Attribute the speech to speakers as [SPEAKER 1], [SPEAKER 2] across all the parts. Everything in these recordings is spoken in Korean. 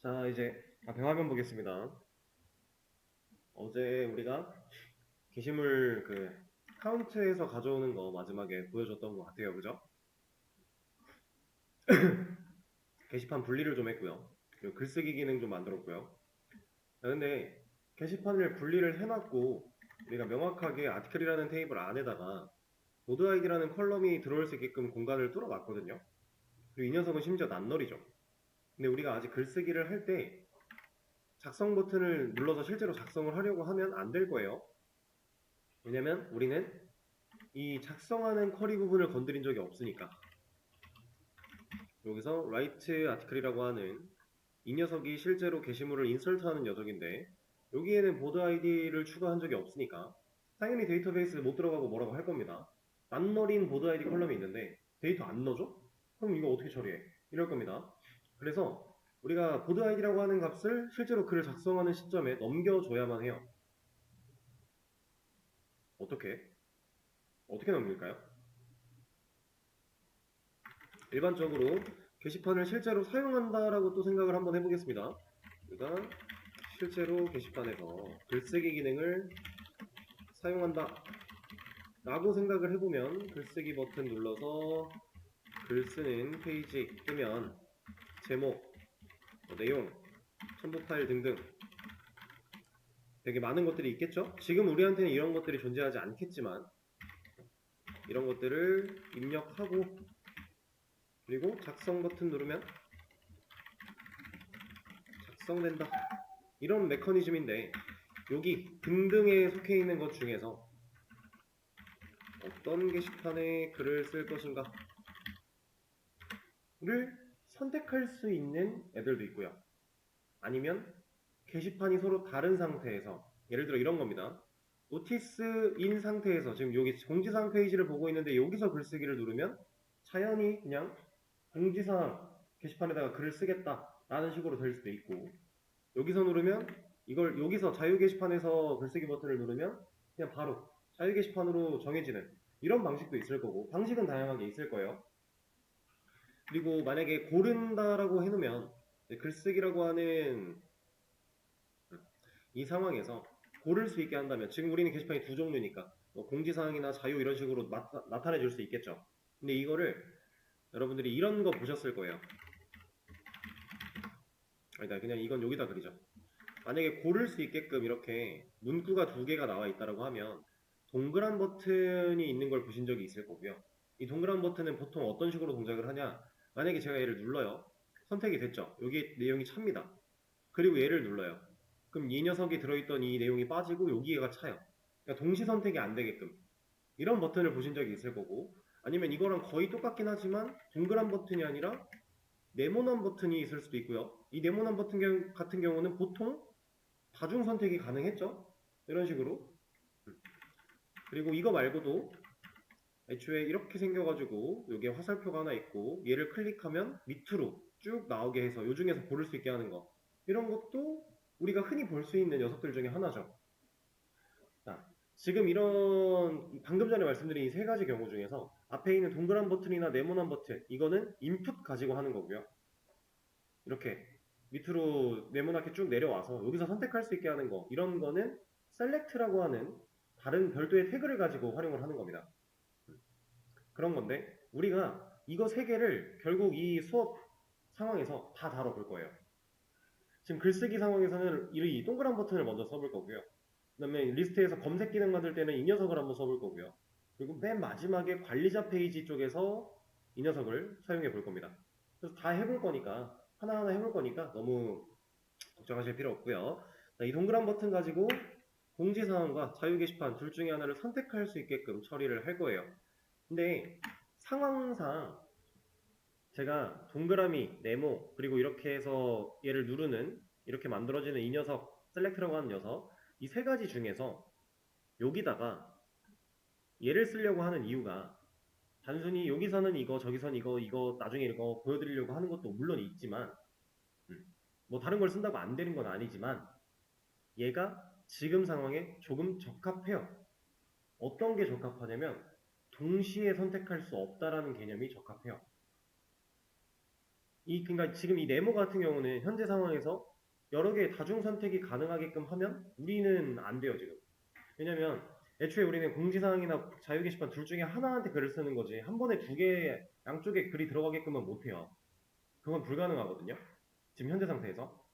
[SPEAKER 1] 자, 이제 앞에 화면 보겠습니다. 어제 우리가 게시물 카운트에서 가져오는 거 마지막에 보여줬던 것 같아요. 그죠? 게시판 분리를 좀 했고요. 그리고 글쓰기 기능 좀 만들었고요. 자, 근데 게시판을 분리를 해놨고 우리가 명확하게 아티클이라는 테이블 안에다가 보드 아이디라는 컬럼이 들어올 수 있게끔 공간을 뚫어놨거든요. 그리고 이 녀석은 심지어 낱널이죠. 근데 우리가 아직 글쓰기를 할 때 작성 버튼을 눌러서 실제로 작성을 하려고 하면 안 될 거예요. 왜냐면 우리는 이 작성하는 쿼리 부분을 건드린 적이 없으니까. 여기서 write article이라고 하는 이 녀석이 실제로 게시물을 인설트하는 녀석인데 여기에는 보드 아이디를 추가한 적이 없으니까 당연히 데이터베이스에 못 들어가고 뭐라고 할 겁니다. 낱널인 보드 아이디 컬럼이 있는데 데이터 안 넣어줘? 그럼 이거 어떻게 처리해? 이럴 겁니다. 그래서 우리가 보드 아이디라고 하는 값을 실제로 글을 작성하는 시점에 넘겨줘야만 해요. 어떻게? 어떻게 넘길까요? 일반적으로 게시판을 실제로 사용한다라고 또 생각을 한번 해보겠습니다. 우리가 실제로 게시판에서 글쓰기 기능을 사용한다 라고 생각을 해보면 글쓰기 버튼 눌러서 글 쓰는 페이지 뜨면 제목, 내용, 첨부 파일 등등 되게 많은 것들이 있겠죠? 지금 우리한테는 이런 것들이 존재하지 않겠지만 이런 것들을 입력하고 그리고 작성 버튼 누르면 작성된다. 이런 메커니즘인데 여기 등등에 속해 있는 것 중에서 어떤 게시판에 글을 쓸 것인가 를 선택할 수 있는 애들도 있고요. 아니면 게시판이 서로 다른 상태에서 예를 들어 이런 겁니다. 노티스인 상태에서 지금 여기 공지사항 페이지를 보고 있는데 여기서 글쓰기를 누르면 자연히 그냥 공지사항 게시판에다가 글을 쓰겠다 라는 식으로 될 수도 있고 여기서 누르면 이걸 여기서 자유 게시판에서 글쓰기 버튼을 누르면 그냥 바로 자유 게시판으로 정해지는 이런 방식도 있을 거고 방식은 다양하게 있을 거예요. 그리고 만약에 고른다라고 해놓으면 글쓰기라고 하는 이 상황에서 고를 수 있게 한다면 지금 우리는 게시판이 두 종류니까 뭐 공지사항이나 자유 이런 식으로 나타내 줄 수 있겠죠. 근데 이거를 여러분들이 이런 거 보셨을 거예요. 아니다, 그냥 이건 여기다 그리죠. 만약에 고를 수 있게끔 이렇게 문구가 두 개가 나와 있다고 하면 동그란 버튼이 있는 걸 보신 적이 있을 거고요. 이 동그란 버튼은 보통 어떤 식으로 동작을 하냐? 만약에 제가 얘를 눌러요. 선택이 됐죠. 여기 내용이 찹니다. 그리고 얘를 눌러요. 그럼 이 녀석이 들어있던 이 내용이 빠지고 여기가 차요. 그러니까 동시 선택이 안 되게끔 이런 버튼을 보신 적이 있을 거고 아니면 이거랑 거의 똑같긴 하지만 동그란 버튼이 아니라 네모난 버튼이 있을 수도 있고요. 이 네모난 버튼 같은 경우는 보통 다중 선택이 가능했죠. 이런 식으로. 그리고 이거 말고도 애초에 이렇게 생겨가지고 여기에 화살표가 하나 있고 얘를 클릭하면 밑으로 쭉 나오게 해서 요 중에서 고를 수 있게 하는 거 이런 것도 우리가 흔히 볼 수 있는 녀석들 중에 하나죠. 자, 지금 이런 방금 전에 말씀드린 이 세 가지 경우 중에서 앞에 있는 동그란 버튼이나 네모난 버튼 이거는 인풋 가지고 하는 거고요. 이렇게 밑으로 네모나게 쭉 내려와서 여기서 선택할 수 있게 하는 거 이런 거는 select라고 하는 다른 별도의 태그를 가지고 활용을 하는 겁니다. 그런 건데 우리가 이거 세 개를 결국 이 수업 상황에서 다 다뤄볼 거예요. 지금 글쓰기 상황에서는 이 동그란 버튼을 먼저 써볼 거고요. 그 다음에 리스트에서 검색 기능 만들 때는 이 녀석을 한번 써볼 거고요. 그리고 맨 마지막에 관리자 페이지 쪽에서 이 녀석을 사용해 볼 겁니다. 그래서 다 해볼 거니까 하나하나 해볼 거니까 너무 걱정하실 필요 없고요. 자, 이 동그란 버튼 가지고 공지사항과 자유 게시판 둘 중에 하나를 선택할 수 있게끔 처리를 할 거예요. 근데 상황상 제가 동그라미, 네모, 그리고 이렇게 해서 얘를 누르는 이렇게 만들어지는 이 녀석, 셀렉트라고 하는 녀석 이 세 가지 중에서 여기다가 얘를 쓰려고 하는 이유가 단순히 여기서는 이거, 저기서는 이거 나중에 이거 보여드리려고 하는 것도 물론 있지만 뭐 다른 걸 쓴다고 안 되는 건 아니지만 얘가 지금 상황에 조금 적합해요. 어떤 게 적합하냐면 동시에 선택할 수 없다라는 개념이 적합해요. 그러니까 지금 이 네모 같은 경우는 현재 상황에서 여러 개의 다중 선택이 가능하게끔 하면 우리는 안 돼요, 지금. 왜냐면 애초에 우리는 공지사항이나 자유 게시판 둘 중에 하나한테 글을 쓰는 거지 한 번에 두 개 양쪽에 글이 들어가게끔은 못 해요. 그건 불가능하거든요. 지금 현재 상태에서.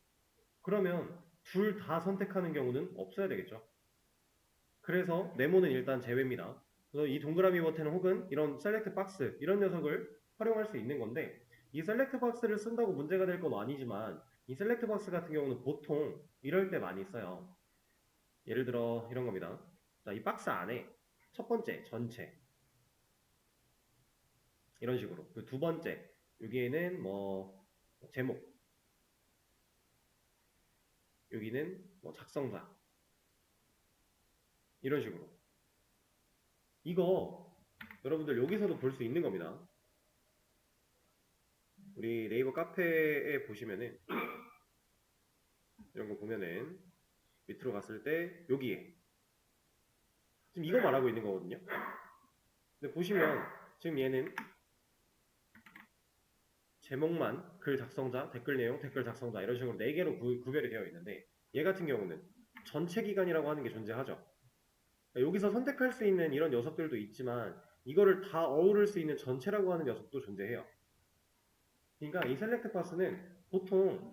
[SPEAKER 1] 그러면 둘 다 선택하는 경우는 없어야 되겠죠. 그래서 네모는 일단 제외입니다. 그래서 이 동그라미 버튼 혹은 이런 셀렉트 박스 이런 녀석을 활용할 수 있는 건데 이 셀렉트 박스를 쓴다고 문제가 될 건 아니지만 이 셀렉트 박스 같은 경우는 보통 이럴 때 많이 써요. 예를 들어 이런 겁니다. 자, 이 박스 안에 첫 번째 전체 이런 식으로 그 두 번째 여기에는 뭐 제목 여기는 뭐 작성자 이런 식으로 이거 여러분들 여기서도 볼 수 있는 겁니다. 우리 네이버 카페에 보시면은 이런 거 보면은 밑으로 갔을 때 여기에 지금 이거 말하고 있는 거거든요. 근데 보시면 지금 얘는 제목만 글 작성자, 댓글 내용, 댓글 작성자 이런 식으로 4개로 구별이 되어 있는데 얘 같은 경우는 전체 기간이라고 하는 게 존재하죠. 그러니까 여기서 선택할 수 있는 이런 녀석들도 있지만 이거를 다 어우를 수 있는 전체라고 하는 녀석도 존재해요. 그러니까 이 셀렉트 파스는 보통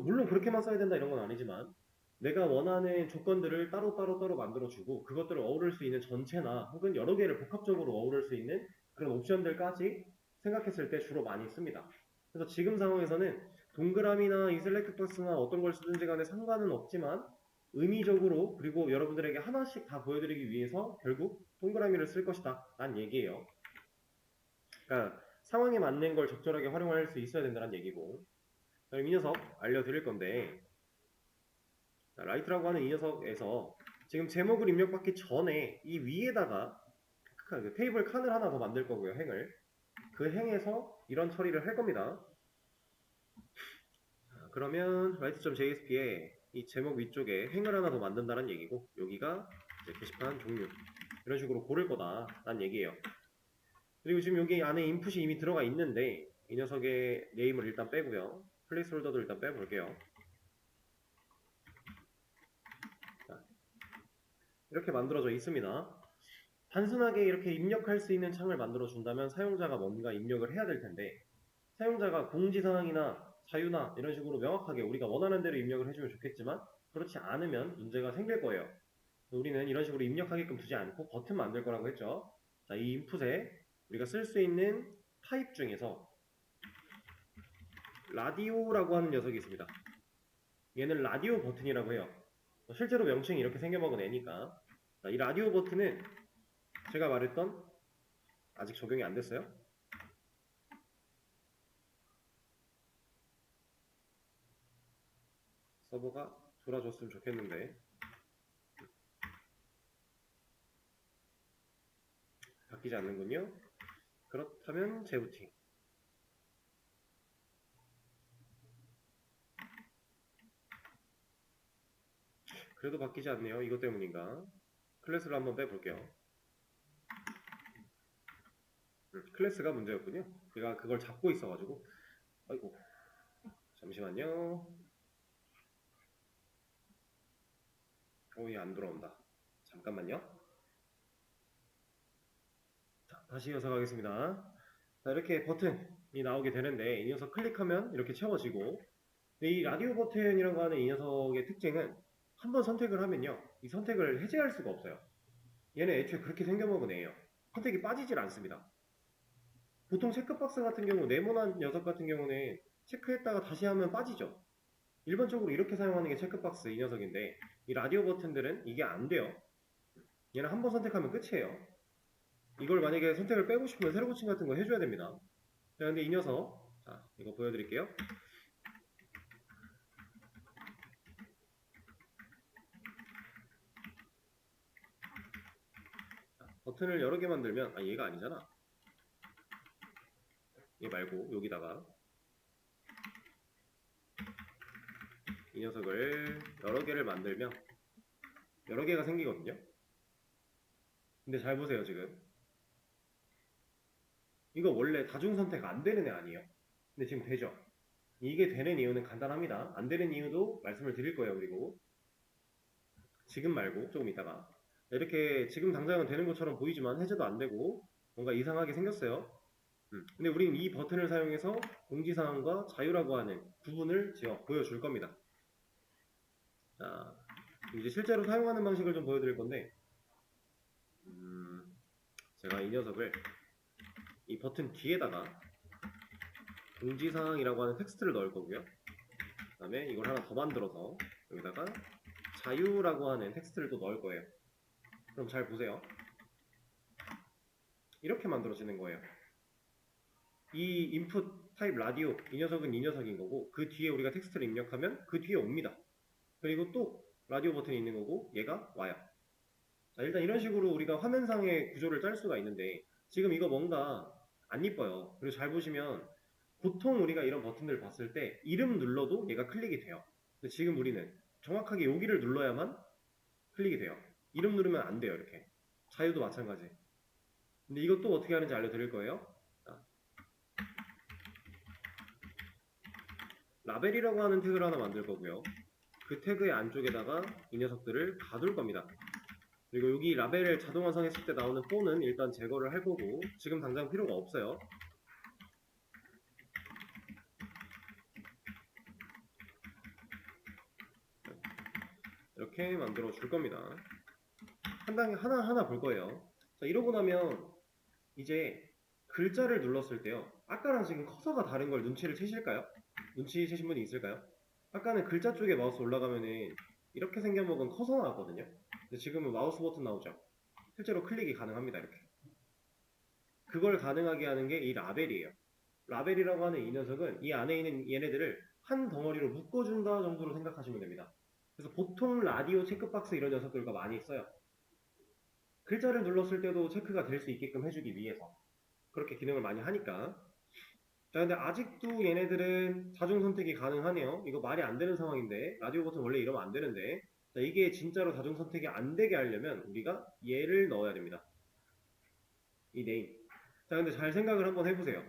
[SPEAKER 1] 물론 그렇게만 써야 된다 이런 건 아니지만 내가 원하는 조건들을 따로 만들어주고 그것들을 어우를 수 있는 전체나 혹은 여러 개를 복합적으로 어우를 수 있는 그런 옵션들까지 생각했을 때 주로 많이 씁니다. 그래서 지금 상황에서는 동그라미나 이 셀렉트 파스나 어떤 걸 쓰든지 간에 상관은 없지만 의미적으로 그리고 여러분들에게 하나씩 다 보여드리기 위해서 결국 동그라미를 쓸 것이다 라는 얘기예요. 그러니까 상황에 맞는 걸 적절하게 활용할 수 있어야 된다는 얘기고 그럼 이 녀석 알려드릴 건데 라이트라고 하는 이 녀석에서 지금 제목을 입력받기 전에 이 위에다가 그 테이블 칸을 하나 더 만들 거고요. 행을 그 행에서 이런 처리를 할 겁니다. 그러면 write.jsp에 이 제목 위쪽에 행을 하나 더 만든다는 얘기고 여기가 이제 게시판 종류 이런 식으로 고를 거다라는 얘기예요. 그리고 지금 여기 안에 인풋이 이미 들어가 있는데 이 녀석의 네임을 일단 빼고요. 플레이스홀더도 일단 빼볼게요. 자, 이렇게 만들어져 있습니다. 단순하게 이렇게 입력할 수 있는 창을 만들어 준다면 사용자가 뭔가 입력을 해야 될 텐데 사용자가 공지사항이나 자유나 이런 식으로 명확하게 우리가 원하는 대로 입력을 해주면 좋겠지만 그렇지 않으면 문제가 생길 거예요. 우리는 이런 식으로 입력하게끔 두지 않고 버튼 만들 거라고 했죠. 자, 이 인풋에 우리가 쓸 수 있는 타입 중에서 라디오라고 하는 녀석이 있습니다. 얘는 라디오 버튼이라고 해요. 실제로 명칭이 이렇게 생겨먹은 애니까. 자, 이 라디오 버튼은 제가 말했던 아직 적용이 안 됐어요. 서버가 돌아줬으면 좋겠는데 바뀌지 않는군요. 그렇다면 재부팅. 그래도 바뀌지 않네요. 이것 때문인가? 클래스를 한번 빼볼게요. 클래스가 문제였군요. 제가 그걸 잡고 있어가지고. 아이고. 잠시만요. 안 돌아온다. 잠깐만요. 자, 다시 이어서 가겠습니다. 자, 이렇게 버튼이 나오게 되는데 이 녀석 클릭하면 이렇게 채워지고 이 라디오 버튼이라고 하는 이 녀석의 특징은 한번 선택을 하면요. 이 선택을 해제할 수가 없어요. 얘는 애초에 그렇게 생겨먹은 애예요. 선택이 빠지질 않습니다. 보통 체크박스 같은 경우 네모난 녀석 같은 경우는 체크했다가 다시 하면 빠지죠. 일반적으로 이렇게 사용하는 게 체크박스 이 녀석인데 이 라디오 버튼들은 이게 안 돼요. 얘는 한번 선택하면 끝이에요. 이걸 만약에 선택을 빼고 싶으면 새로 고침 같은 거 해줘야 됩니다. 자, 근데 이 녀석 자, 이거 보여드릴게요. 자, 버튼을 여러 개 만들면 얘가 아니잖아. 얘 말고 여기다가 이 녀석을 여러 개를 만들면 여러 개가 생기거든요. 근데 잘 보세요 지금 이거 원래 다중 선택 안 되는 애 아니에요? 근데 지금 되죠? 이게 되는 이유는 간단합니다. 안 되는 이유도 말씀을 드릴 거예요. 그리고 지금 말고 조금 있다가 이렇게 지금 당장은 되는 것처럼 보이지만 해제도 안 되고 뭔가 이상하게 생겼어요. 근데 우리는 이 버튼을 사용해서 공지사항과 자유라고 하는 구분을 지어 보여줄 겁니다. 자, 이제 실제로 사용하는 방식을 좀 보여드릴 건데 제가 이 녀석을 이 버튼 뒤에다가 공지사항이라고 하는 텍스트를 넣을 거고요. 그 다음에 이걸 하나 더 만들어서 여기다가 자유라고 하는 텍스트를 또 넣을 거예요. 그럼 잘 보세요. 이렇게 만들어지는 거예요. 이 인풋 타입 라디오, 이 녀석은 이 녀석인 거고 그 뒤에 우리가 텍스트를 입력하면 그 뒤에 옵니다. 그리고 또 라디오 버튼이 있는 거고 얘가 와요. 자, 일단 이런 식으로 우리가 화면상의 구조를 짤 수가 있는데 지금 이거 뭔가 안 이뻐요. 그리고 잘 보시면 보통 우리가 이런 버튼들을 봤을 때 이름 눌러도 얘가 클릭이 돼요. 근데 지금 우리는 정확하게 여기를 눌러야만 클릭이 돼요. 이름 누르면 안 돼요. 이렇게. 자유도 마찬가지. 근데 이것도 어떻게 하는지 알려드릴 거예요. 자, 라벨이라고 하는 태그를 하나 만들 거고요. 그 태그의 안쪽에다가 이 녀석들을 가둘 겁니다. 그리고 여기 라벨을 자동 완성했을 때 나오는 폰은 일단 제거를 할 거고 지금 당장 필요가 없어요. 이렇게 만들어 줄 겁니다. 한 단계 하나하나 볼 거예요. 자, 이러고 나면 이제 글자를 눌렀을 때요. 아까랑 지금 커서가 다른 걸 눈치를 채실까요? 눈치 채신 분이 있을까요? 아까는 글자 쪽에 마우스 올라가면은 이렇게 생겨먹은 커서 나왔거든요. 근데 지금은 마우스 버튼 나오죠. 실제로 클릭이 가능합니다. 이렇게. 그걸 가능하게 하는 게 이 라벨이에요. 라벨이라고 하는 이 녀석은 이 안에 있는 얘네들을 한 덩어리로 묶어준다 정도로 생각하시면 됩니다. 그래서 보통 라디오 체크박스 이런 녀석들과 많이 써요. 글자를 눌렀을 때도 체크가 될 수 있게끔 해주기 위해서 그렇게 기능을 많이 하니까. 자, 근데 아직도 얘네들은 자동 선택이 가능하네요. 이거 말이 안 되는 상황인데 라디오 버튼 원래 이러면 안 되는데. 자, 이게 진짜로 자동 선택이 안 되게 하려면 우리가 얘를 넣어야 됩니다. 이 네임. 자, 근데 잘 생각을 한번 해보세요.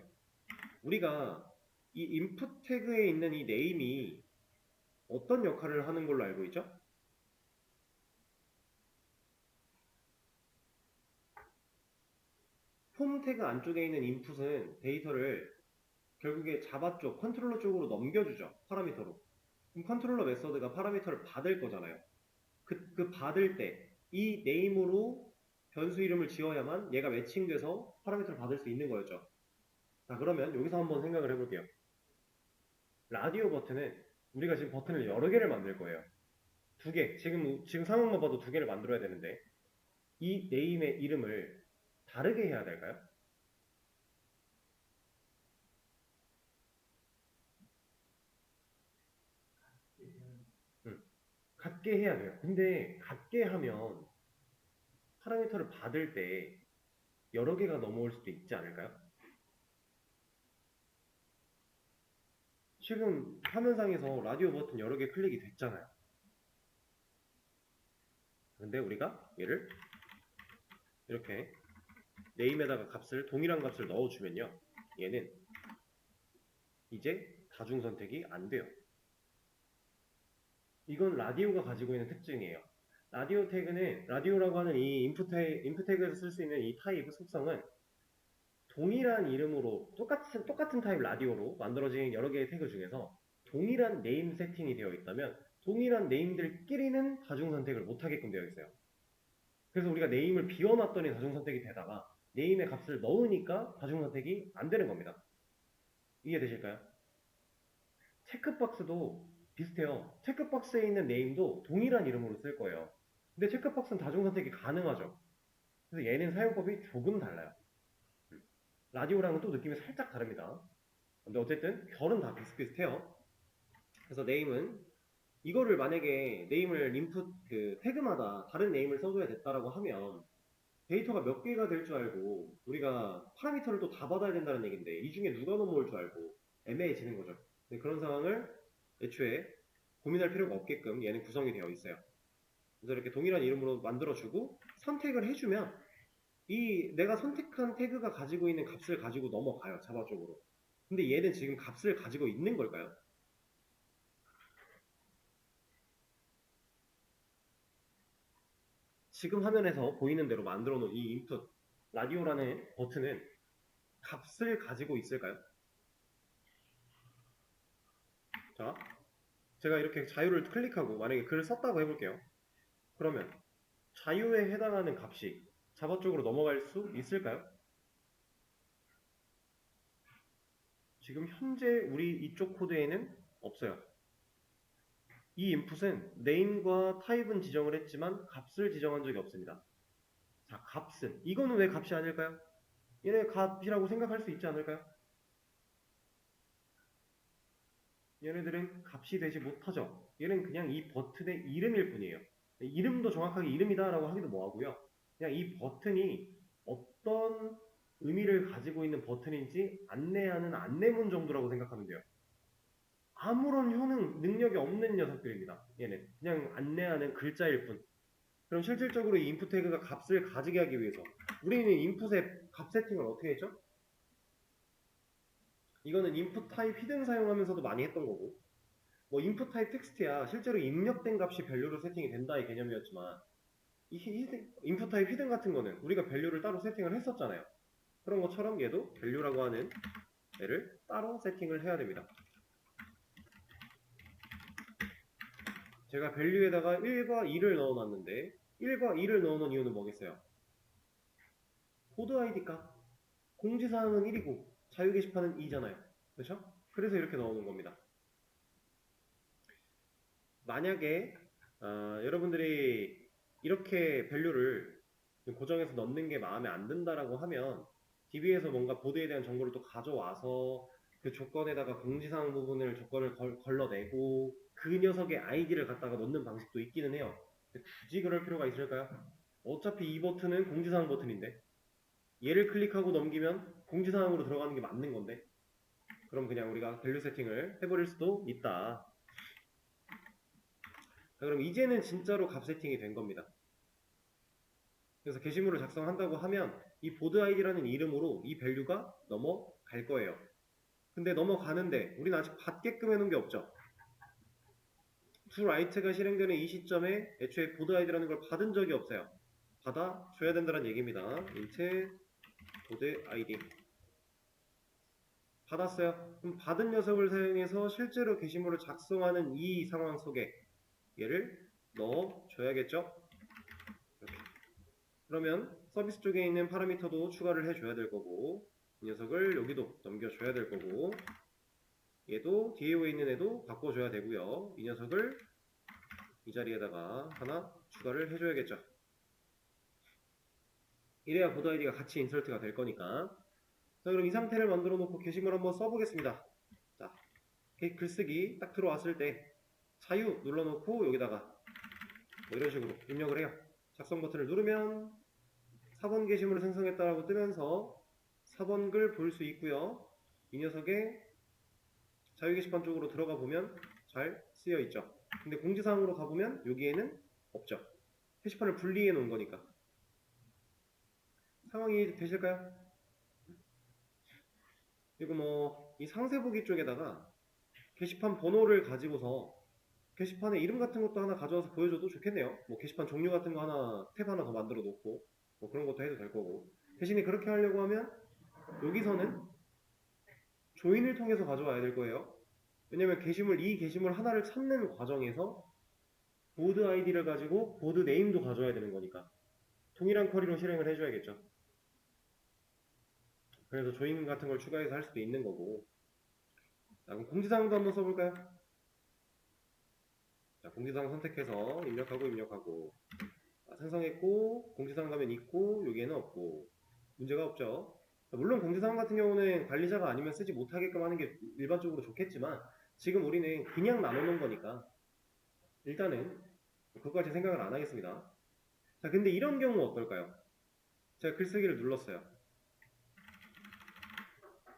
[SPEAKER 1] 우리가 이 인풋 태그에 있는 이 네임이 어떤 역할을 하는 걸로 알고 있죠? 폼 태그 안쪽에 있는 인풋은 데이터를 결국에 자바 쪽, 컨트롤러 쪽으로 넘겨주죠. 파라미터로. 그럼 컨트롤러 메서드가 파라미터를 받을 거잖아요. 그 받을 때 이 네임으로 변수 이름을 지어야만 얘가 매칭돼서 파라미터를 받을 수 있는 거였죠. 자, 그러면 여기서 한번 생각을 해볼게요. 라디오 버튼은 우리가 지금 버튼을 여러 개를 만들 거예요. 두 개. 지금 상황만 봐도 두 개를 만들어야 되는데 이 네임의 이름을 다르게 해야 될까요? 같게 해야 돼요. 근데 같게 하면 파라미터를 받을 때 여러 개가 넘어올 수도 있지 않을까요? 지금 화면상에서 라디오 버튼 여러 개 클릭이 됐잖아요. 근데 우리가 얘를 이렇게 네임에다가 값을 동일한 값을 넣어주면요. 얘는 이제 다중 선택이 안 돼요. 이건 라디오가 가지고 있는 특징이에요. 라디오 태그는 라디오라고 하는 이 인풋 태그에서 쓸 수 있는 이 타입 속성은 동일한 이름으로 똑같은 타입 라디오로 만들어진 여러 개의 태그 중에서 동일한 네임 세팅이 되어 있다면 동일한 네임들끼리는 다중 선택을 못하게끔 되어 있어요. 그래서 우리가 네임을 비워놨더니 다중 선택이 되다가 네임의 값을 넣으니까 다중 선택이 안 되는 겁니다. 이해되실까요? 체크박스도 비슷해요. 체크박스에 있는 네임도 동일한 이름으로 쓸 거예요. 근데 체크박스는 다중 선택이 가능하죠. 그래서 얘는 사용법이 조금 달라요. 라디오랑은 또 느낌이 살짝 다릅니다. 근데 어쨌든 결은 다 비슷비슷해요. 그래서 네임은 이거를 만약에 네임을 인풋 그 태그마다 다른 네임을 써줘야 됐다라고 하면 데이터가 몇 개가 될 줄 알고 우리가 파라미터를 또 다 받아야 된다는 얘기인데 이 중에 누가 넘어올 줄 알고 애매해지는 거죠. 그런 상황을 애초에 고민할 필요가 없게끔 얘는 구성이 되어 있어요. 그래서 이렇게 동일한 이름으로 만들어주고 선택을 해주면 이 내가 선택한 태그가 가지고 있는 값을 가지고 넘어가요. 자바 쪽으로. 근데 얘는 지금 값을 가지고 있는 걸까요? 지금 화면에서 보이는 대로 만들어 놓은 이 인풋 라디오라는 버튼은 값을 가지고 있을까요? 자, 제가 이렇게 자유를 클릭하고 만약에 글을 썼다고 해볼게요. 그러면 자유에 해당하는 값이 자바 쪽으로 넘어갈 수 있을까요? 지금 현재 우리 이쪽 코드에는 없어요. 이 인풋은 name과 type은 지정을 했지만 값을 지정한 적이 없습니다. 자, 값은 이거는 왜 값이 아닐까요? 얘네 값이라고 생각할 수 있지 않을까요? 얘네들은 값이 되지 못하죠. 얘는 그냥 이 버튼의 이름일 뿐이에요. 이름도 정확하게 이름이다라고 하기도 뭐하고요. 그냥 이 버튼이 어떤 의미를 가지고 있는 버튼인지 안내하는 안내문 정도라고 생각하면 돼요. 아무런 효능, 능력이 없는 녀석들입니다. 얘는 그냥 안내하는 글자일 뿐. 그럼 실질적으로 이 인풋 태그가 값을 가지게 하기 위해서 우리는 인풋의 값 세팅을 어떻게 했죠? 이거는 인풋 타입 히든 사용하면서도 많이 했던 거고, 뭐 인풋 타입 텍스트야 실제로 입력된 값이 밸류로 세팅이 된다의 개념이었지만 인풋 타입 히든 같은 거는 우리가 밸류를 따로 세팅을 했었잖아요. 그런 것처럼 얘도 밸류라고 하는 애를 따로 세팅을 해야 됩니다. 제가 밸류에다가 1과 2를 넣어놨는데 1과 2를 넣어놓은 이유는 뭐겠어요? 코드 아이디가 공지사항은 1이고 자유 게시판은 2잖아요. 그렇죠? 그래서 이렇게 넣어놓은 겁니다. 만약에 여러분들이 이렇게 밸류를 고정해서 넣는 게 마음에 안 든다라고 하면 DB에서 뭔가 보드에 대한 정보를 또 가져와서 그 조건에다가 공지사항 부분을 조건을 걸러내고 그 녀석의 아이디를 갖다가 넣는 방식도 있기는 해요. 근데 굳이 그럴 필요가 있을까요? 어차피 이 버튼은 공지사항 버튼인데 얘를 클릭하고 넘기면 공지사항으로 들어가는 게 맞는 건데 그럼 그냥 우리가 밸류 세팅을 해버릴 수도 있다. 자, 그럼 이제는 진짜로 값 세팅이 된 겁니다. 그래서 게시물을 작성한다고 하면 이 보드 아이디라는 이름으로 이 밸류가 넘어갈 거예요. 근데 넘어가는데 우리는 아직 받게끔 해놓은 게 없죠. to write가 실행되는 이 시점에 애초에 보드 아이디라는 걸 받은 적이 없어요. 받아줘야 된다는 얘기입니다. int 보드 아이디 받았어요. 그럼 받은 녀석을 사용해서 실제로 게시물을 작성하는 이 상황 속에 얘를 넣어줘야겠죠. 이렇게. 그러면 서비스 쪽에 있는 파라미터도 추가를 해줘야 될 거고 이 녀석을 여기도 넘겨줘야 될 거고 얘도 DAO에 있는 애도 바꿔줘야 되고요. 이 녀석을 이 자리에다가 하나 추가를 해줘야겠죠. 이래야 보드 아이디가 같이 인설트가 될 거니까. 자, 그럼 이 상태를 만들어 놓고 게시물 한번 써보겠습니다. 자, 글쓰기 딱 들어왔을 때 자유 눌러놓고 여기다가 뭐 이런 식으로 입력을 해요. 작성 버튼을 누르면 4번 게시물을 생성했다라고 뜨면서 4번 글 볼 수 있고요. 이 녀석의 자유 게시판 쪽으로 들어가 보면 잘 쓰여 있죠. 근데 공지사항으로 가보면 여기에는 없죠. 게시판을 분리해 놓은 거니까. 상황이 되실까요? 그리고 뭐 이 상세 보기 쪽에다가 게시판 번호를 가지고서 게시판에 이름 같은 것도 하나 가져와서 보여줘도 좋겠네요. 뭐 게시판 종류 같은 거 하나 탭 하나 더 만들어 놓고 뭐 그런 것도 해도 될 거고. 대신에 그렇게 하려고 하면 여기서는 조인을 통해서 가져와야 될 거예요. 왜냐면 이 게시물 하나를 찾는 과정에서 보드 아이디를 가지고 보드 네임도 가져와야 되는 거니까 동일한 쿼리로 실행을 해줘야겠죠. 그래서 조인 같은 걸 추가해서 할 수도 있는 거고. 자, 그럼 공지사항도 한번 써볼까요? 자, 공지사항 선택해서 입력하고 생성했고 공지사항 가면 있고 여기에는 없고 문제가 없죠. 물론 공지사항 같은 경우는 관리자가 아니면 쓰지 못하게끔 하는 게 일반적으로 좋겠지만 지금 우리는 그냥 나눠놓은 거니까 일단은 그것까지 생각을 안 하겠습니다. 자, 근데 이런 경우 어떨까요? 제가 글쓰기를 눌렀어요.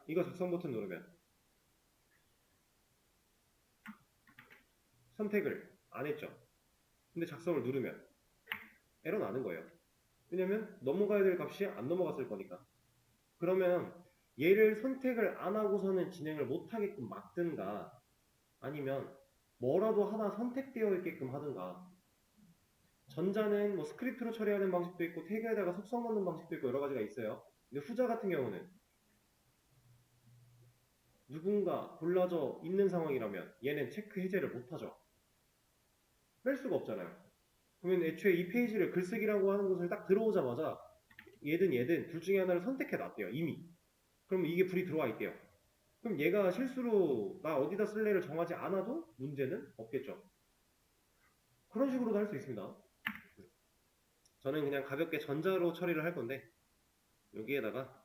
[SPEAKER 1] 이거 작성 버튼 누르면 선택을 안 했죠. 근데 작성을 누르면 에러 나는 거예요. 왜냐면 넘어가야 될 값이 안 넘어갔을 거니까. 그러면 얘를 선택을 안 하고서는 진행을 못 하게끔 막든가 아니면 뭐라도 하나 선택되어 있게끔 하든가. 전자는 뭐 스크립트로 처리하는 방식도 있고 태그에다가 속성 넣는 방식도 있고 여러 가지가 있어요. 근데 후자 같은 경우는 누군가 골라져 있는 상황이라면 얘는 체크 해제를 못하죠. 뺄 수가 없잖아요. 그러면 애초에 이 페이지를 글쓰기라고 하는 것을 딱 들어오자마자 얘든 둘 중에 하나를 선택해 놨대요. 이미. 그럼 이게 불이 들어와 있대요. 그럼 얘가 실수로 나 어디다 쓸래를 정하지 않아도 문제는 없겠죠. 그런 식으로도 할 수 있습니다. 저는 그냥 가볍게 전자로 처리를 할 건데 여기에다가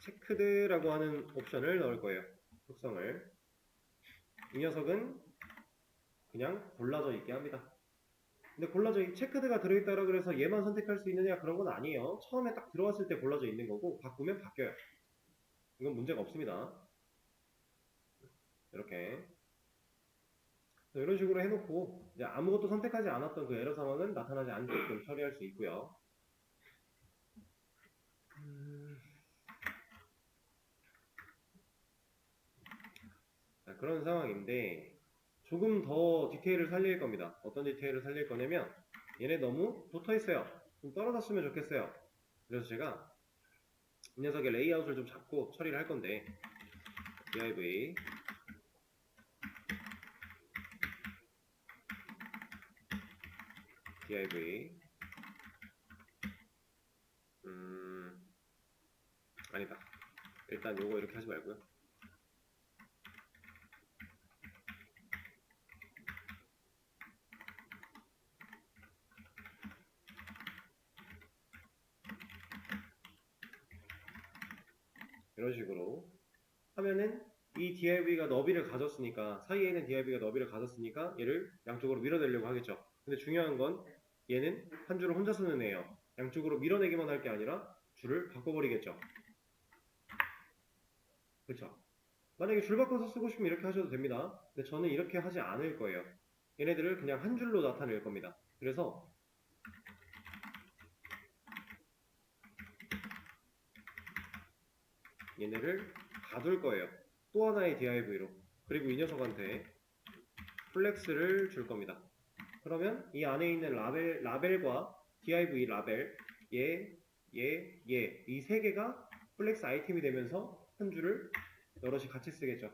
[SPEAKER 1] 체크드라고 하는 옵션을 넣을 거예요. 속성을. 이 녀석은 그냥 골라져 있게 합니다. 근데 골라져 체크드가 들어있다라 그래서 얘만 선택할 수 있느냐 그런 건 아니에요. 처음에 딱 들어왔을 때 골라져 있는 거고 바꾸면 바뀌어요. 이건 문제가 없습니다. 이렇게 이런 식으로 해놓고 이제 아무것도 선택하지 않았던 그 에러 상황은 나타나지 않게끔 처리할 수 있고요. 자, 그런 상황인데 조금 더 디테일을 살릴 겁니다. 어떤 디테일을 살릴 거냐면 얘네 너무 붙어 있어요. 좀 떨어졌으면 좋겠어요. 그래서 제가 이 녀석의 레이아웃을 좀 잡고 처리를 할 건데 div div 아니다. 일단 요거 이렇게 하지 말고요. 이런 식으로 하면은 이 div가 너비를 가졌으니까 사이에 있는 div가 너비를 가졌으니까 얘를 양쪽으로 밀어내려고 하겠죠. 근데 중요한 건 얘는 한 줄을 혼자 쓰는 애예요. 양쪽으로 밀어내기만 할 게 아니라 줄을 바꿔버리겠죠. 그렇죠. 만약에 줄 바꿔서 쓰고 싶으면 이렇게 하셔도 됩니다. 근데 저는 이렇게 하지 않을 거예요. 얘네들을 그냥 한 줄로 나타낼 겁니다. 그래서 얘네를 가둘 거예요. 또 하나의 div로. 그리고 이 녀석한테 플렉스를 줄 겁니다. 그러면 이 안에 있는 라벨과 div 라벨, 이 세 개가 플렉스 아이템이 되면서 한 줄을 여럿이 같이 쓰겠죠.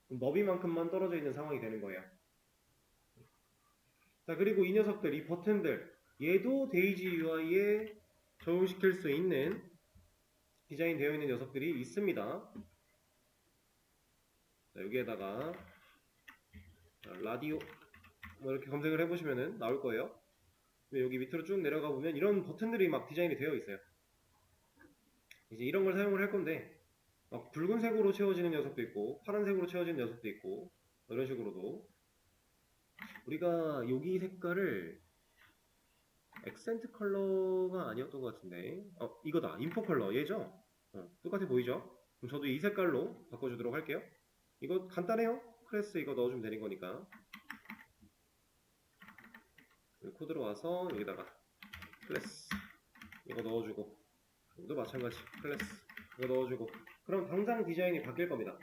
[SPEAKER 1] 너비만큼만 떨어져 있는 상황이 되는 거예요. 자, 그리고 이 녀석들, 이 버튼들, 얘도 데이지 UI에 적용시킬 수 있는 디자인 되어 있는 녀석들이 있습니다. 자, 여기에다가 라디오 뭐 이렇게 검색을 해보시면 나올 거예요. 여기 밑으로 쭉 내려가 보면 이런 버튼들이 막 디자인이 되어 있어요. 이제 이런 걸 사용을 할 건데 막 붉은색으로 채워지는 녀석도 있고 파란색으로 채워지는 녀석도 있고 이런 식으로도 우리가 여기 색깔을 액센트 컬러가 아니었던 것 같은데 이거다 인포 컬러 얘죠? 똑같아 보이죠? 그럼 저도 이 색깔로 바꿔주도록 할게요. 이거 간단해요. 클래스 이거 넣어주면 되는 거니까 코드로 와서 여기다가 클래스 이거 넣어주고 또 마찬가지 클래스 이거 넣어주고 그럼 당장 디자인이 바뀔 겁니다.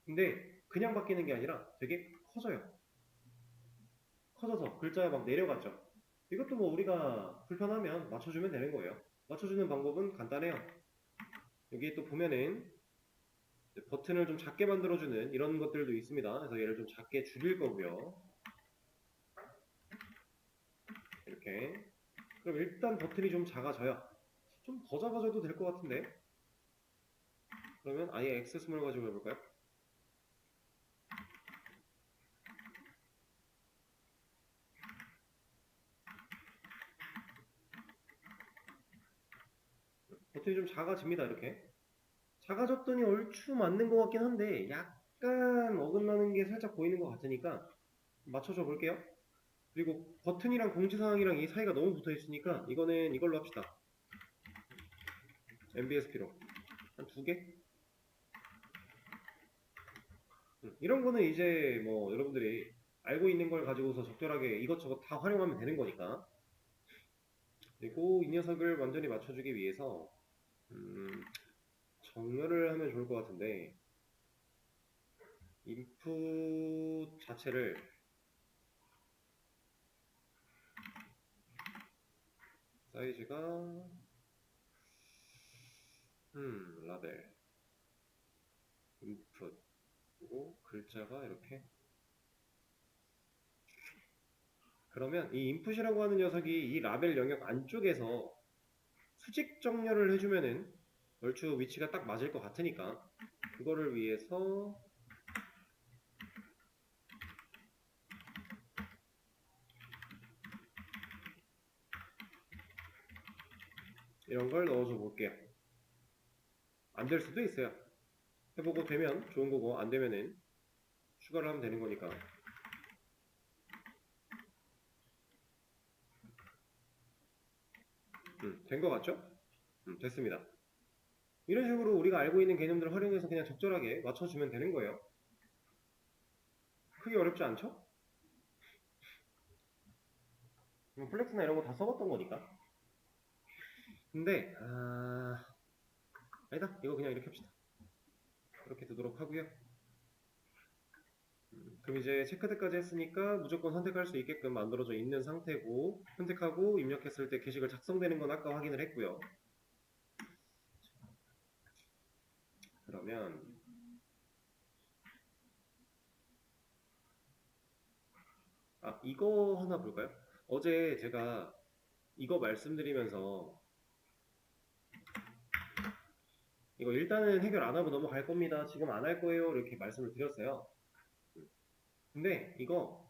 [SPEAKER 1] 근데 그냥 바뀌는 게 아니라 되게 커져요. 커져서 글자가 막 내려갔죠. 이것도 뭐 우리가 불편하면 맞춰주면 되는 거예요. 맞춰주는 방법은 간단해요. 여기 또 보면은 버튼을 좀 작게 만들어주는 이런 것들도 있습니다. 그래서 얘를 좀 작게 줄일 거고요. 이렇게. 그럼 일단 버튼이 좀 작아져요. 좀 더 작아져도 될 것 같은데. 그러면 아예 액세스몰 가지고 해볼까요? 버튼이 좀 작아집니다. 이렇게. 작아졌더니 얼추 맞는 것 같긴 한데 약간 어긋나는 게 살짝 보이는 것 같으니까 맞춰줘 볼게요. 그리고 버튼이랑 공지사항이랑 이 사이가 너무 붙어 있으니까 이거는 이걸로 합시다. MBSP로 한 2개? 이런 거는 이제 뭐 여러분들이 알고 있는 걸 가지고서 적절하게 이것저것 다 활용하면 되는 거니까. 그리고 이 녀석을 완전히 맞춰주기 위해서 정렬을 하면 좋을 것 같은데 인풋 자체를 사이즈가 라벨 인풋 그리고 글자가 이렇게. 그러면 이 인풋이라고 하는 녀석이 이 라벨 영역 안쪽에서 수직 정렬을 해주면은 얼추 위치가 딱 맞을 것 같으니까 그거를 위해서 이런 걸 넣어줘 볼게요. 안 될 수도 있어요. 해보고 되면 좋은 거고 안 되면은 추가를 하면 되는 거니까. 된 거 같죠? 됐습니다. 이런 식으로 우리가 알고 있는 개념들을 활용해서 그냥 적절하게 맞춰주면 되는 거예요. 크게 어렵지 않죠? 플렉스나 이런 거 다 써봤던 거니까. 근데 아니다. 이거 그냥 이렇게 합시다. 이렇게 두도록 하고요. 그럼 이제 체크드까지 했으니까 무조건 선택할 수 있게끔 만들어져 있는 상태고, 선택하고 입력했을 때 게시글 작성되는 건 아까 확인을 했고요. 그러면 이거 하나 볼까요? 어제 제가 이거 말씀드리면서 이거 일단은 해결 안 하고 넘어갈 겁니다. 지금 안 할 거예요. 이렇게 말씀을 드렸어요. 근데 이거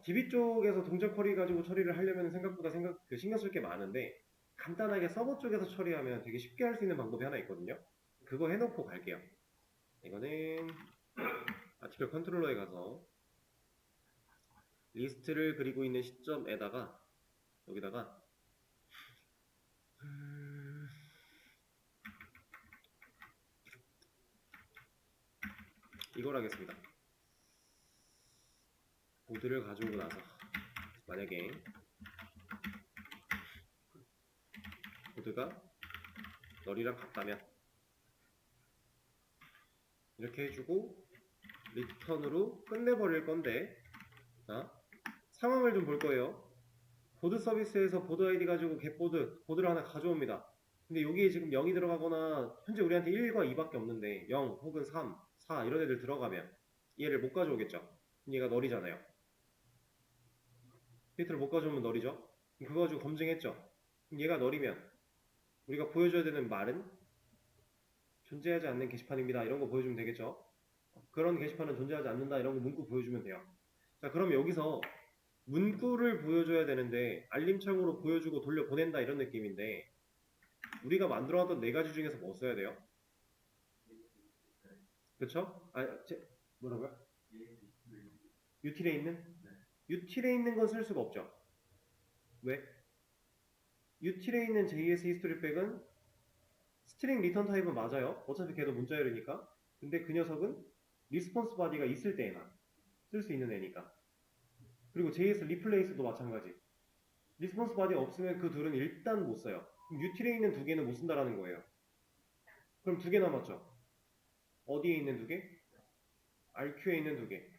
[SPEAKER 1] DB 쪽에서 동작 쿼리 가지고 처리를 하려면 생각보다 신경 쓸 게 많은데 간단하게 서버 쪽에서 처리하면 되게 쉽게 할 수 있는 방법이 하나 있거든요. 그거 해놓고 갈게요. 이거는 아티클 컨트롤러에 가서 리스트를 그리고 있는 시점에다가 여기다가 이걸 하겠습니다. 보드를 가져오고 나서 만약에 보드가 널이랑 같다면 이렇게 해주고 리턴으로 끝내버릴 건데, 자, 상황을 좀 볼 거예요. 보드 서비스에서 보드 아이디 가지고 보드를 하나 가져옵니다. 근데 여기에 지금 0이 들어가거나 현재 우리한테 1과 2밖에 없는데 0 혹은 3, 4 이런 애들 들어가면 얘를 못 가져오겠죠. 얘가 널이잖아요. 데이터를 못 가져오면 널이죠. 그거 가지고 검증했죠. 얘가 널이면 우리가 보여줘야 되는 말은 존재하지 않는 게시판입니다. 이런 거 보여주면 되겠죠. 그런 게시판은 존재하지 않는다. 이런 거 문구 보여주면 돼요. 자, 그럼 여기서 문구를 보여줘야 되는데 알림창으로 보여주고 돌려보낸다 이런 느낌인데 우리가 만들어놨던 네 가지 중에서 뭐 써야 돼요? 그쵸? 뭐라고요? 유틸에 있는? 유틸에 있는 건 쓸 수가 없죠. 왜? 유틸에 있는 JS 히스토리백은 스트링 리턴 타입은 맞아요. 어차피 걔도 문자열이니까. 근데 그 녀석은 리스폰스 바디가 있을 때에만 쓸 수 있는 애니까. 그리고 JS 리플레이스도 마찬가지. 리스폰스 바디 없으면 그 둘은 일단 못 써요. 그럼 유틸에 있는 두 개는 못 쓴다라는 거예요. 그럼 두 개 남았죠. 어디에 있는 두 개? RQ에 있는 두 개.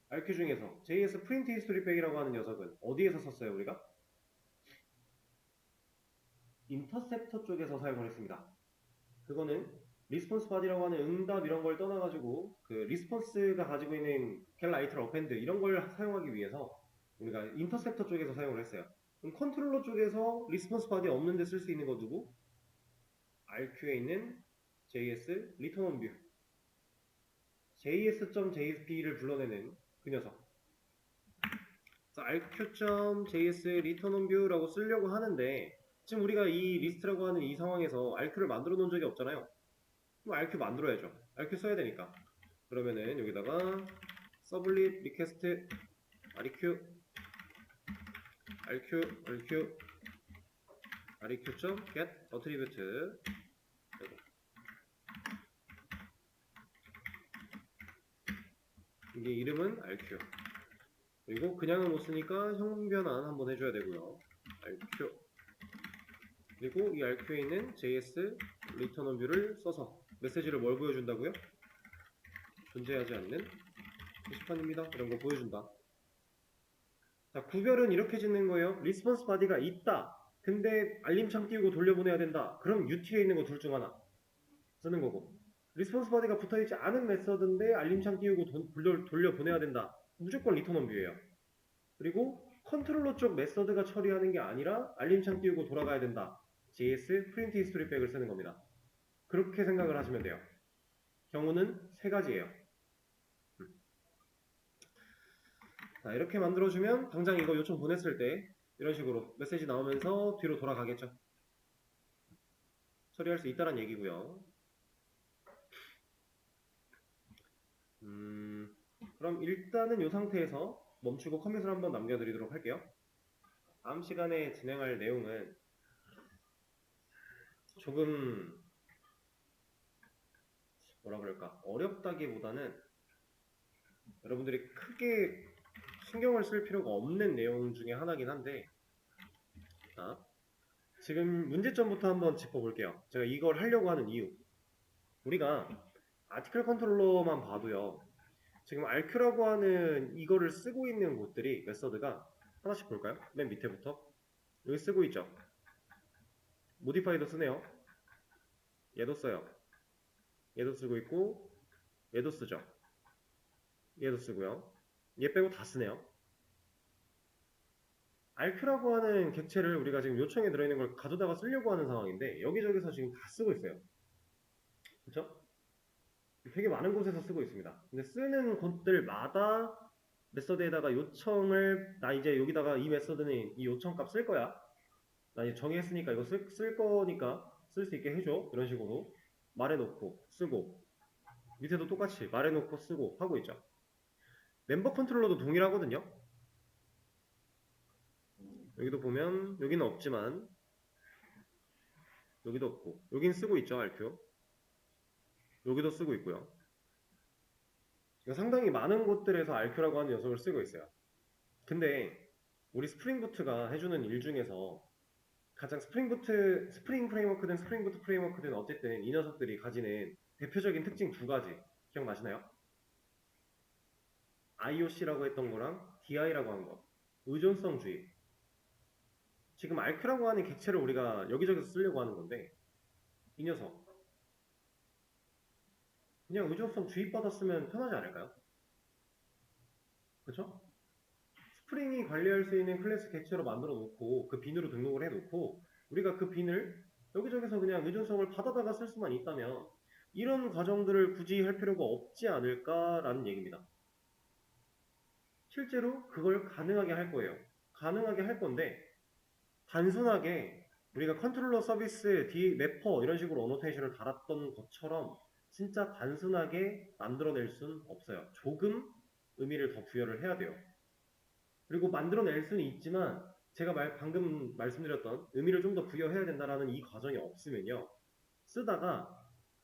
[SPEAKER 1] RQ 중에서 JS 프린트 히스토리백이라고 하는 녀석은 어디에서 썼어요 우리가? 인터셉터 쪽에서 사용을 했습니다. 그거는 리스폰스 바디라고 하는 응답 이런 걸 떠나가지고 그 리스폰스가 가지고 있는 겟라이트를 어펜드 이런 걸 사용하기 위해서 우리가 인터셉터 쪽에서 사용을 했어요. 그럼 컨트롤러 쪽에서 리스폰스 바디 없는데 쓸 수 있는 거 누구? RQ에 있는 JS 리턴 온 뷰 js.jsp를 불러내는 그 녀석. rq.js 리턴 온 뷰라고 쓰려고 하는데 지금 우리가 이 리스트라고 하는 이 상황에서 rq를 만들어 놓은 적이 없잖아요. 그럼 rq 만들어야죠. rq 써야 되니까. 그러면은 여기다가 서블릿 리퀘스트 rq rq.get attribute 이게 이름은 rq. 그리고 그냥은 못 쓰니까 형변환 한번 해줘야 되고요. rq. 그리고 이 rq에 있는 js return on view를 써서 메시지를 뭘 보여준다고요? 존재하지 않는 게시판입니다. 이런 거 보여준다. 자, 구별은 이렇게 짓는 거예요. 리스폰스 바디가 있다. 근데 알림창 띄우고 돌려보내야 된다. 그럼 util에 있는 거 둘 중 하나 쓰는 거고. 리스폰스 바디가 붙어있지 않은 메서드인데 알림창 띄우고 돌려보내야 된다. 무조건 리턴 온 뷰예요. 그리고 컨트롤러 쪽 메서드가 처리하는 게 아니라 알림창 띄우고 돌아가야 된다. JS 프린트 히스토리 백을 쓰는 겁니다. 그렇게 생각을 하시면 돼요. 경우는 세 가지예요. 자, 이렇게 만들어주면 당장 이거 요청 보냈을 때 이런 식으로 메시지 나오면서 뒤로 돌아가겠죠. 처리할 수 있다는 얘기고요. 그럼 일단은 이 상태에서 멈추고 커밋을 한번 남겨드리도록 할게요. 다음 시간에 진행할 내용은 조금 뭐라 그럴까, 어렵다기보다는 여러분들이 크게 신경을 쓸 필요가 없는 내용 중에 하나긴 한데, 자, 지금 문제점부터 한번 짚어볼게요. 제가 이걸 하려고 하는 이유. 우리가 아티클 컨트롤러만 봐도요, 지금 RQ라고 하는 이거를 쓰고 있는 곳들이 메서드가 하나씩 볼까요? 맨 밑에부터 여기 쓰고 있죠. 모디파이도 쓰네요. 얘도 써요. 얘도 쓰고 있고 얘도 쓰죠. 얘도 쓰고요. 얘 빼고 다 쓰네요. RQ라고 하는 객체를 우리가 지금 요청에 들어있는 걸 가져다가 쓰려고 하는 상황인데 여기저기서 지금 다 쓰고 있어요. 그렇죠? 되게 많은 곳에서 쓰고 있습니다. 근데 쓰는 곳들마다 메서드에다가 요청을, 나 이제 여기다가 이 메서드는 이 요청값 쓸 거야. 나 이제 정의했으니까 이거 쓸 거니까 쓸 수 있게 해줘. 이런 식으로 말해놓고 쓰고, 밑에도 똑같이 말해놓고 쓰고 하고 있죠. 멤버 컨트롤러도 동일하거든요. 여기도 보면 여기는 없지만 여기도 없고 여긴 쓰고 있죠. RQ 여기도 쓰고 있고요. 상당히 많은 곳들에서 RQ라고 하는 녀석을 쓰고 있어요. 근데 우리 스프링부트가 해주는 일 중에서 가장 스프링 프레임워크든 스프링부트 프레임워크든 어쨌든 이 녀석들이 가지는 대표적인 특징 두 가지 기억나시나요? IOC라고 했던 거랑 DI라고 한 거, 의존성주의. 지금 RQ라고 하는 객체를 우리가 여기저기서 쓰려고 하는 건데 이 녀석 그냥 의존성 주입받았으면 편하지 않을까요? 그쵸? 스프링이 관리할 수 있는 클래스 객체로 만들어 놓고 그 빈으로 등록을 해 놓고 우리가 그 빈을 여기저기서 그냥 의존성을 받아다가 쓸 수만 있다면 이런 과정들을 굳이 할 필요가 없지 않을까라는 얘기입니다. 실제로 그걸 가능하게 할 거예요. 가능하게 할 건데 단순하게 우리가 컨트롤러 서비스, 맵퍼 이런 식으로 어노테이션을 달았던 것처럼 진짜 단순하게 만들어낼 순 없어요. 조금 의미를 더 부여를 해야 돼요. 그리고 만들어낼 수는 있지만 제가 방금 말씀드렸던 의미를 좀 더 부여해야 된다는 이 과정이 없으면요. 쓰다가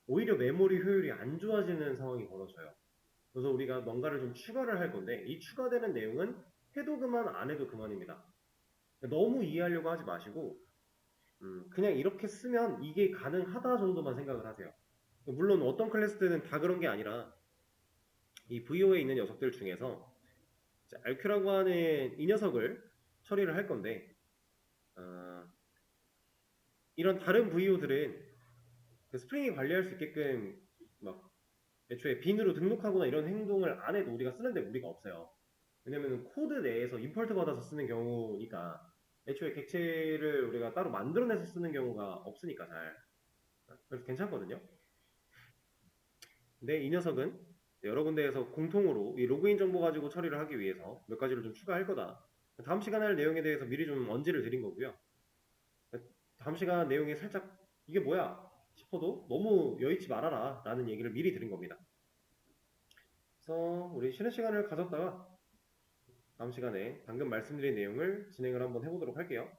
[SPEAKER 1] 오히려 메모리 효율이 안 좋아지는 상황이 벌어져요. 그래서 우리가 뭔가를 좀 추가를 할 건데 이 추가되는 내용은 해도 그만 안 해도 그만입니다. 너무 이해하려고 하지 마시고 그냥 이렇게 쓰면 이게 가능하다 정도만 생각을 하세요. 물론 어떤 클래스들은 다 그런 게 아니라 이 VO에 있는 녀석들 중에서 RQ라고 하는 이 녀석을 처리를 할 건데 이런 다른 VO들은 그 스프링이 관리할 수 있게끔 막 애초에 빈으로 등록하거나 이런 행동을 안 해도 우리가 쓰는데 무리가 없어요. 왜냐면 코드 내에서 임포트 받아서 쓰는 경우니까 애초에 객체를 우리가 따로 만들어내서 쓰는 경우가 없으니까 잘. 그래서 괜찮거든요. 근데 이 녀석은 여러 군데에서 공통으로 이 로그인 정보 가지고 처리를 하기 위해서 몇 가지를 좀 추가할 거다. 다음 시간에 할 내용에 대해서 미리 좀 언지를 드린 거고요. 다음 시간 내용이 살짝 이게 뭐야 싶어도 너무 여의치 말아라 라는 얘기를 미리 드린 겁니다. 그래서 우리 쉬는 시간을 가졌다가 다음 시간에 방금 말씀드린 내용을 진행을 한번 해보도록 할게요.